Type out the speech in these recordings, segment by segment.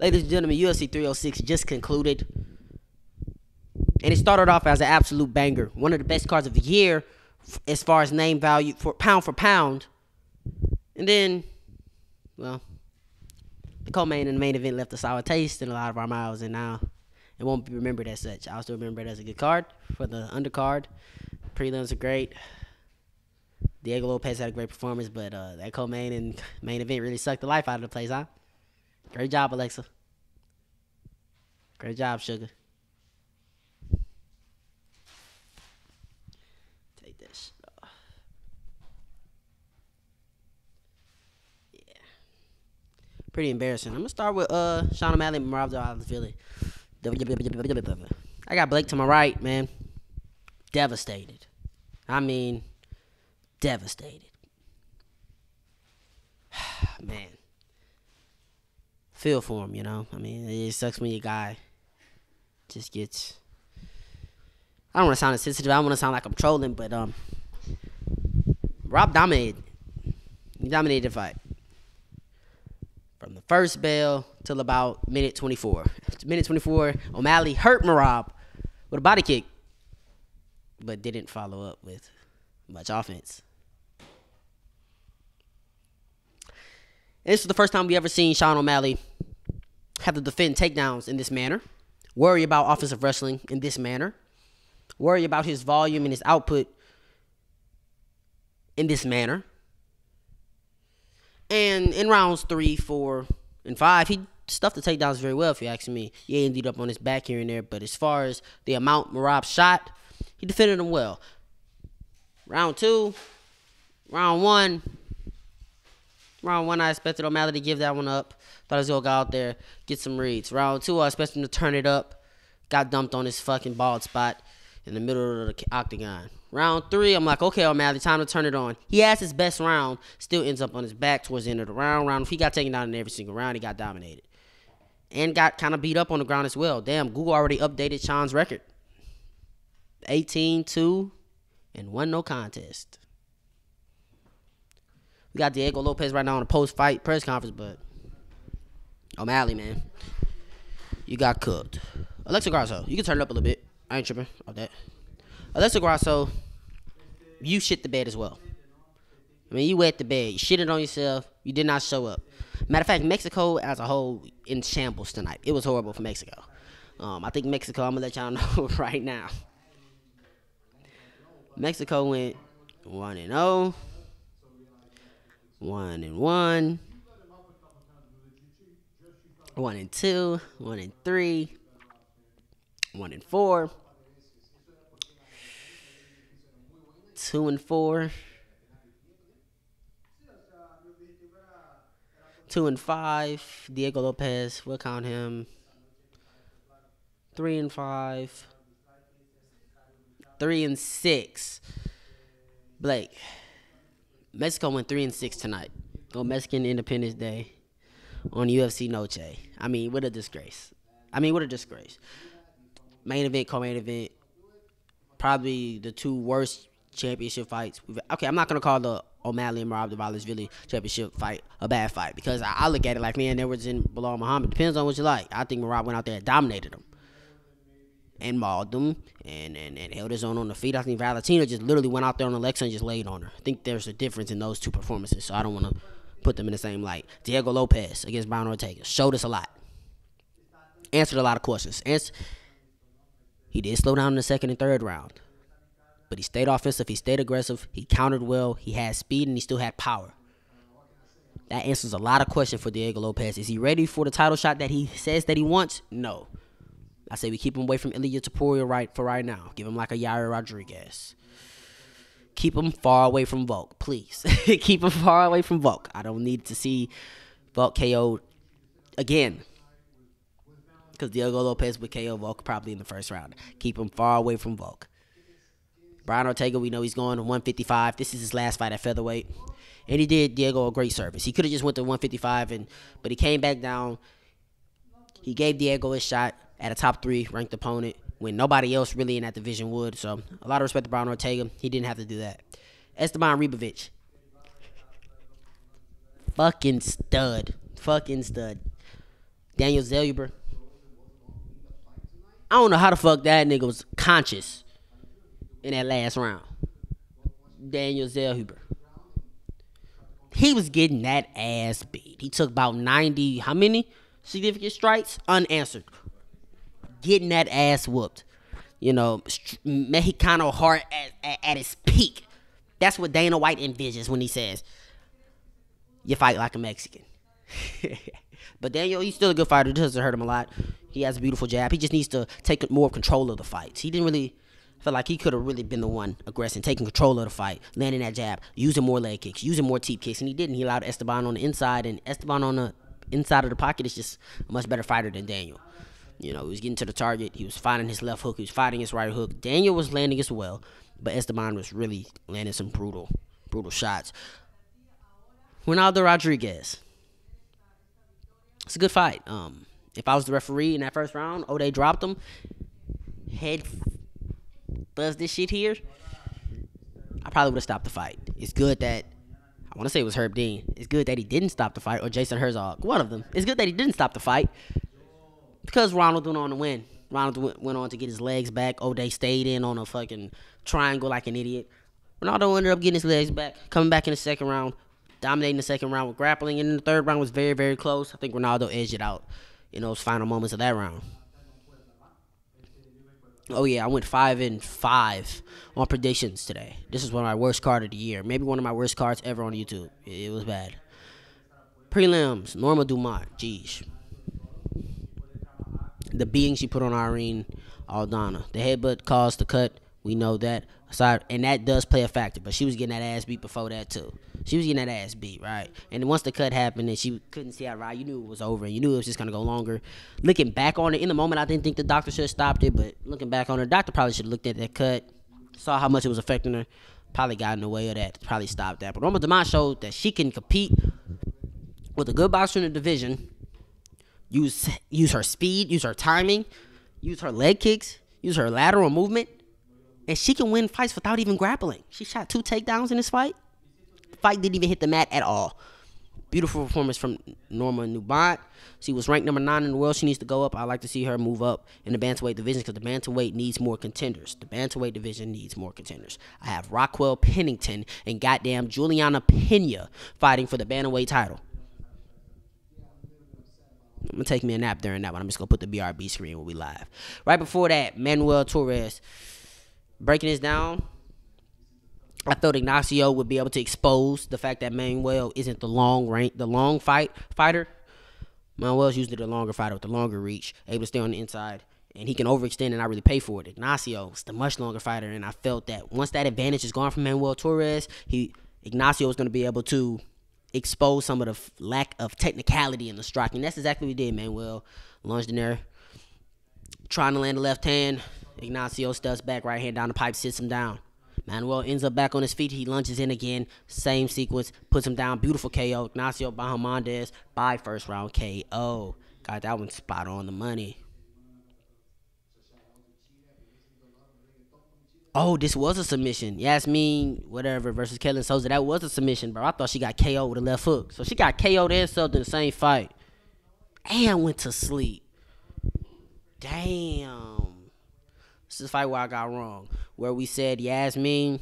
Ladies and gentlemen, UFC 306 just concluded. And it started off as an absolute banger. One of the best cards of the year as far as name value for pound. And then, well, the co-main and the main event left a sour taste in a lot of our mouths. And now it won't be remembered as such. I'll still remember it as a good card for the undercard. Prelims are great. Diego Lopez had a great performance, but that co-main and main event really sucked the life out of the place, huh? Great job, Alexa. Great job, Sugar. Take that shit off. Yeah. Pretty embarrassing. I'm going to start with Sean O'Malley and Merab Dvalishvili. I got Blake to my right, man. Devastated. I mean, devastated. Man. Feel for him, you know. I mean, it sucks when your guy just gets... I don't want to sound insensitive. I don't want to sound like I'm trolling, but Rob dominated. He dominated the fight. From the first bell till about minute 24. Minute 24, O'Malley hurt Merab with a body kick, but didn't follow up with much offense. And this was the first time we ever seen Sean O'Malley have to defend takedowns in this manner, worry about offensive wrestling in this manner, worry about his volume and his output in this manner. And in rounds 3, 4, and 5, he stuffed the takedowns very well, if you ask me. He ended up on his back here and there, but as far as the amount Merab shot, he defended him well. Round 2, round 1, I expected O'Malley to give that one up. Thought he was going to go out there, get some reads. Round 2, I expected him to turn it up. Got dumped on his fucking bald spot in the middle of the octagon. Round 3, I'm like, okay, O'Malley, time to turn it on. He has his best round, still ends up on his back towards the end of the round. He got taken down in every single round. He got dominated. And got kind of beat up on the ground as well. Damn, Google already updated Sean's record. 18-2 and 1 no contest. We got Diego Lopez right now on a post-fight press conference, but O'Malley, man, you got cooked. Alexa Grasso, you can turn it up a little bit. I ain't tripping about that. Alexa Grasso, you shit the bed as well. I mean, you wet the bed. You shitted on yourself. You did not show up. Matter of fact, Mexico as a whole in shambles tonight. It was horrible for Mexico. I think Mexico, I'm going to let y'all know right now. Mexico went 1-0. 1-1. 1-2. 1-3. 1-4. 2-4. 2-5. Diego Lopez, we'll count him. 3-5. 3-6. Blake. Mexico went 3-6 tonight. On Mexican Independence Day on UFC Noche. I mean, what a disgrace. Main event, co-main event. Probably the 2 worst championship fights. Okay, I'm not going to call the O'Malley and Merab Dvalishvili championship fight a bad fight because I look at it like, man, Edwards and Belal Muhammad. Depends on what you like. I think Merab went out there and dominated him. And mauled them and held his own on the feet. I think Valentina just literally went out there on Alexa and just laid on her. I think there's a difference in those 2 performances, so I don't want to put them in the same light. Diego Lopez against Brian Ortega showed us a lot. Answered a lot of questions. He did slow down in the second and third round, but he stayed offensive. He stayed aggressive. He countered well. He had speed, and he still had power. That answers a lot of questions for Diego Lopez. Is he ready for the title shot that he says that he wants? No. I say we keep him away from Ilia Topuria for right now. Give him like a Yair Rodriguez. Keep him far away from Volk, please. Keep him far away from Volk. I don't need to see Volk KO again. Because Diego Lopez would KO Volk probably in the first round. Keep him far away from Volk. Brian Ortega, we know he's going to 155. This is his last fight at featherweight. And he did Diego a great service. He could have just went to 155, but he came back down. He gave Diego a shot at a top 3 ranked opponent when nobody else really in that division would. So a lot of respect to Brian Ortega. He didn't have to do that. Esteban Ribovic. Fucking stud. Daniel Zellhuber. I don't know how the fuck that nigga was conscious in that last round. Daniel Zellhuber. He was getting that ass beat. He took about 90, how many significant strikes? Unanswered. Getting that ass whooped. You know, Mexicano heart at its peak. That's what Dana White envisions when he says, you fight like a Mexican. But Daniel, he's still a good fighter. It doesn't hurt him a lot. He has a beautiful jab. He just needs to take more control of the fights. He didn't really feel like he could have really been the one aggressing, taking control of the fight, landing that jab, using more leg kicks, using more teep kicks, and he didn't. He allowed Esteban on the inside, and Esteban on the inside of the pocket is just a much better fighter than Daniel. You know, he was getting to the target. He was fighting his left hook. He was fighting his right hook. Daniel was landing as well, but Esteban was really landing some brutal shots. Ronaldo Rodriguez. It's a good fight. If I was the referee in that first round, they dropped him. Head does this shit here. I probably would have stopped the fight. It's good that I want to say it was Herb Dean. It's good that he didn't stop the fight, or Jason Herzog. One of them. It's good that he didn't stop the fight because Ronald went on to win. Ronald went on to get his legs back. O'Day stayed in on a fucking triangle like an idiot. Ronaldo ended up getting his legs back, coming back in the second round, dominating the second round with grappling, and then the third round was very, very close. I think Ronaldo edged it out in those final moments of that round. Oh yeah, I went 5-5 on predictions today. This is one of my worst cards of the year. Maybe one of my worst cards ever on YouTube. It was bad. Prelims, Norma Dumont, geez. The beating she put on Irene Aldana. The headbutt caused the cut. We know that. Aside, and that does play a factor, but she was getting that ass beat before that too. She was getting that ass beat, right? And then once the cut happened and she couldn't see out right, you knew it was over and you knew it was just going to go longer. Looking back on it, in the moment, I didn't think the doctor should have stopped it, but looking back on it, the doctor probably should have looked at that cut, saw how much it was affecting her, probably got in the way of that, probably stopped that. But Norma Dumont showed that she can compete with a good boxer in the division, use her speed, use her timing, use her leg kicks, use her lateral movement, and she can win fights without even grappling. She shot 2 takedowns in this fight. The fight didn't even hit the mat at all. Beautiful performance from Norma Dumont. She was ranked number 9 in the world. She needs to go up. I'd like to see her move up in the bantamweight division because the bantamweight needs more contenders. The bantamweight division needs more contenders. I have Raquel Pennington and goddamn Juliana Pena fighting for the bantamweight title. I'm going to take me a nap during that one. I'm just going to put the BRB screen when we live. Right before that, Manuel Torres. Breaking this down, I thought Ignacio would be able to expose the fact that Manuel isn't the long fighter. Manuel's usually the longer fighter with the longer reach, able to stay on the inside, and he can overextend and not really pay for it. Ignacio is the much longer fighter, and I felt that once that advantage is gone from Manuel Torres, Ignacio is going to be able to expose some of the lack of technicality in the striking. That's exactly what he did. Manuel lunged in there, trying to land the left hand. Ignacio steps back, right hand down the pipe, sits him down. Manuel ends up back on his feet. He lunges in again. Same sequence. Puts him down. Beautiful KO. Ignacio Bahamondes by first round KO. Got that one spot on the money. Oh, this was a submission. Yasmin, whatever, versus Katlyn Souza. That was a submission, bro. I thought she got KO with a left hook. So she got KO'd and subbed in the same fight. And went to sleep. Damn. This is a fight where I got wrong. Where we said Yasmin,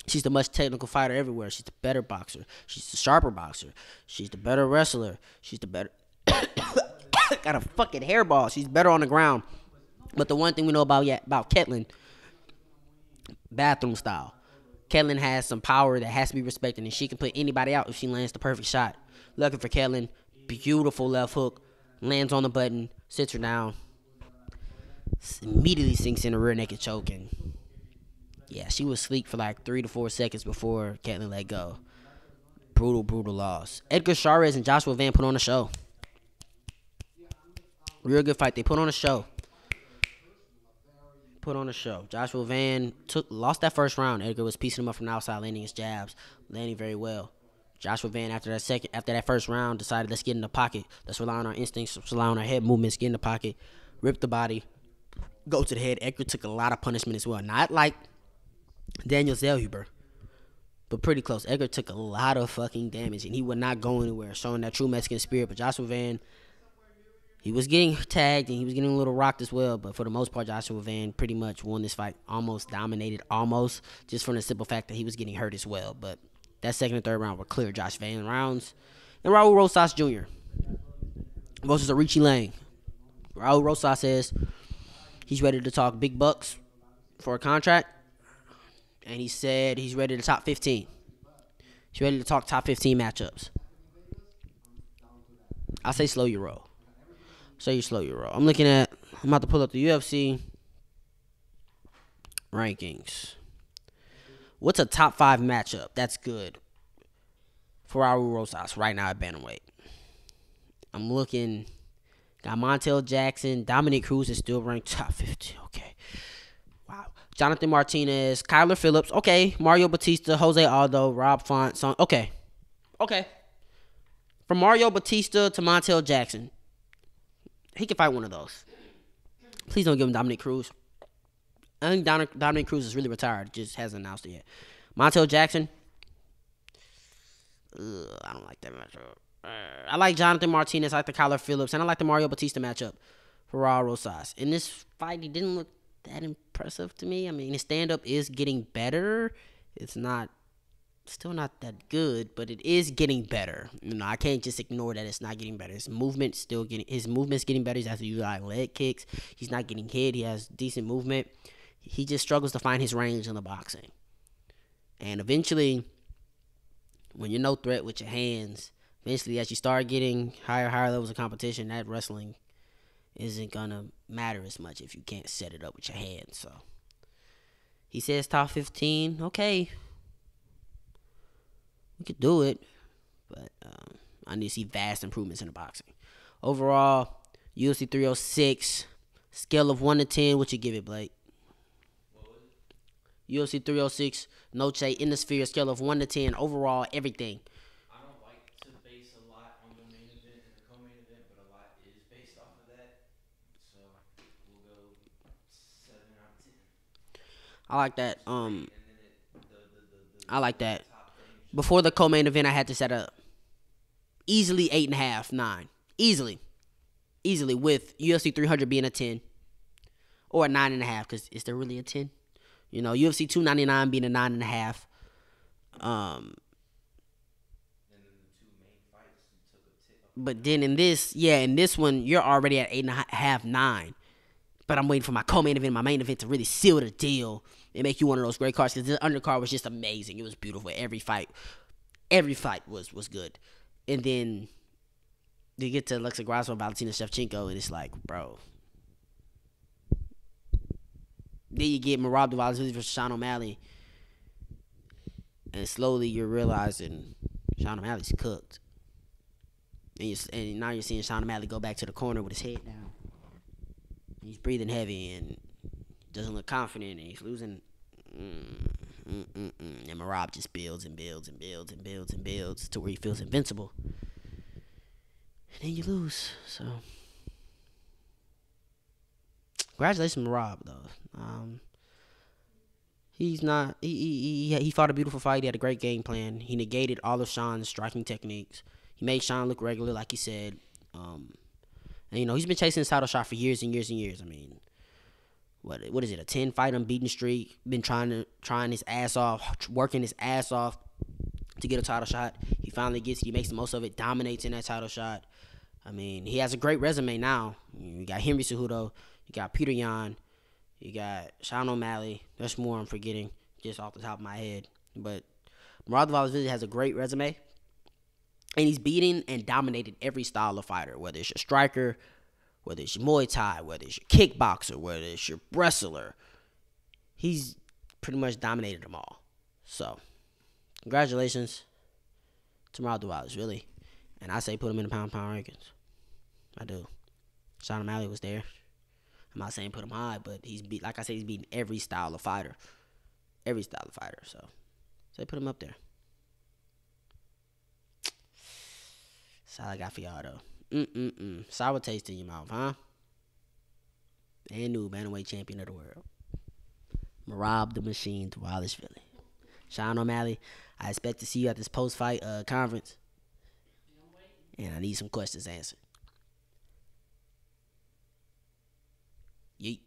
she's the much technical fighter everywhere. She's the better boxer. She's the sharper boxer. She's the better wrestler. She's the better. Got a fucking hairball. She's better on the ground. But the one thing we know about Katlyn, bathroom style. Katlyn has some power that has to be respected, and she can put anybody out if she lands the perfect shot. Looking for Katlyn. Beautiful left hook. Lands on the button. Sits her down. Immediately sinks in a rear naked choke, and yeah, she was sleek for like 3 to 4 seconds before Katlyn let go. Brutal loss. Edgar Chairez and Joshua Van put on a show. Real good fight. They put on a show. Joshua Van lost that first round. Edgar was piecing him up from the outside, landing his jabs, landing very well. Joshua Van, after that first round, decided, let's get in the pocket. Let's rely on our instincts. Let's rely on our head movements. Get in the pocket. Rip the body. Go to the head. Edgar took a lot of punishment as well. Not like Daniel Zellhuber, but pretty close. Edgar took a lot of fucking damage, and he would not go anywhere, showing that true Mexican spirit. But Joshua Van He was getting tagged and he was getting a little rocked as well, but for the most part, Joshua Van pretty much won this fight, almost dominated, almost, just from the simple fact that he was getting hurt as well. But that second and third round were clear Josh Van rounds. And Raul Rosas Jr. versus Arichi Lang. Raul Rosas says he's ready to talk big bucks for a contract, and he said he's ready to top 15. He's ready to talk top 15 matchups. I say slow your roll. Slow your roll. I'm about to pull up the UFC rankings. What's a top 5 matchup that's good for Raul Rosas right now at bantamweight? I'm looking. Got Montel Jackson. Dominic Cruz is still ranked top 15. Okay. Wow. Jonathan Martinez. Kyler Phillips. Okay. Mario Batista. Jose Aldo. Rob Font. Okay. From Mario Batista to Montel Jackson. He can fight one of those. Please don't give him Dominic Cruz. I think Dominic Cruz is really retired. Just hasn't announced it yet. Montel Jackson. I don't like that matchup. I like Jonathan Martinez. I like the Kyler Phillips. And I like the Mario Batista matchup for Raul Rosas. In this fight, he didn't look that impressive to me. I mean, his stand-up is getting better. It's still not that good, but it is getting better. I can't just ignore that it's not getting better. His movement's getting better. He's has to use leg kicks. He's not getting hit. He has decent movement. He just struggles to find his range in the boxing. And eventually, when you're no threat with your hands, eventually as you start getting higher levels of competition, that wrestling isn't gonna matter as much if you can't set it up with your hands. So he says top 15. Okay. We could do it, but I need to see vast improvements in the boxing. Overall, UFC 306, scale of 1 to 10, what you give it, Blake? UFC 306, Noche in the Sphere, scale of 1 to 10, overall, everything. I don't like to base a lot on the main event and the co-main event, but a lot is based off of that. So we'll go 7 out of 10. I like that. I like that. Before the co-main event, I had to set up easily 8.5, 9. Easily, with UFC 300 being a 10 or a 9.5. Because is there really a 10? UFC 299 being a 9.5. And then the 2 main fights took a tip. But then in this one, you're already at 8.5, 9. But I'm waiting for my co-main event, my main event to really seal the deal and make you one of those great cards. Because the undercard was just amazing. It was beautiful. Every fight was good. And then you get to Alexa Grasso, Valentina Shevchenko, and it's like, bro. Then you get Merab Dvalishvili versus Sean O'Malley. And slowly you're realizing Sean O'Malley's cooked. And now you're seeing Sean O'Malley go back to the corner with his head down. He's breathing heavy and doesn't look confident, and he's losing. And Merab just builds and builds and builds and builds and builds to where he feels invincible. And then you lose. So, congratulations, Merab, though. He's not. He fought a beautiful fight. He had a great game plan. He negated all of Sean's striking techniques. He made Sean look regular, like he said. And he's been chasing his title shot for years and years and years. I mean, what is it? A 10-fight unbeaten streak. Been trying his ass off, working his ass off to get a title shot. He finally gets it. He makes the most of it. Dominates in that title shot. I mean, he has a great resume now. You got Henry Cejudo. You got Peter Yan. You got Sean O'Malley. There's more I'm forgetting just off the top of my head. But Merab Dvalishvili has a great resume. And he's beaten and dominated every style of fighter, whether it's your striker, whether it's your Muay Thai, whether it's your kickboxer, whether it's your wrestler. He's pretty much dominated them all. So, congratulations to Merab Dvalishvili. And I say put him in the pound rankings. I do. Sean O'Malley was there. I'm not saying put him high, but he's beaten every style of fighter. Every style of fighter. So put him up there. That's all I got for y'all, though. Sour taste in your mouth, huh? And new bantamweight champion of the world. Merab the Machine Dvalishvili. Sean O'Malley, I expect to see you at this post-fight conference. And I need some questions answered. Yeet.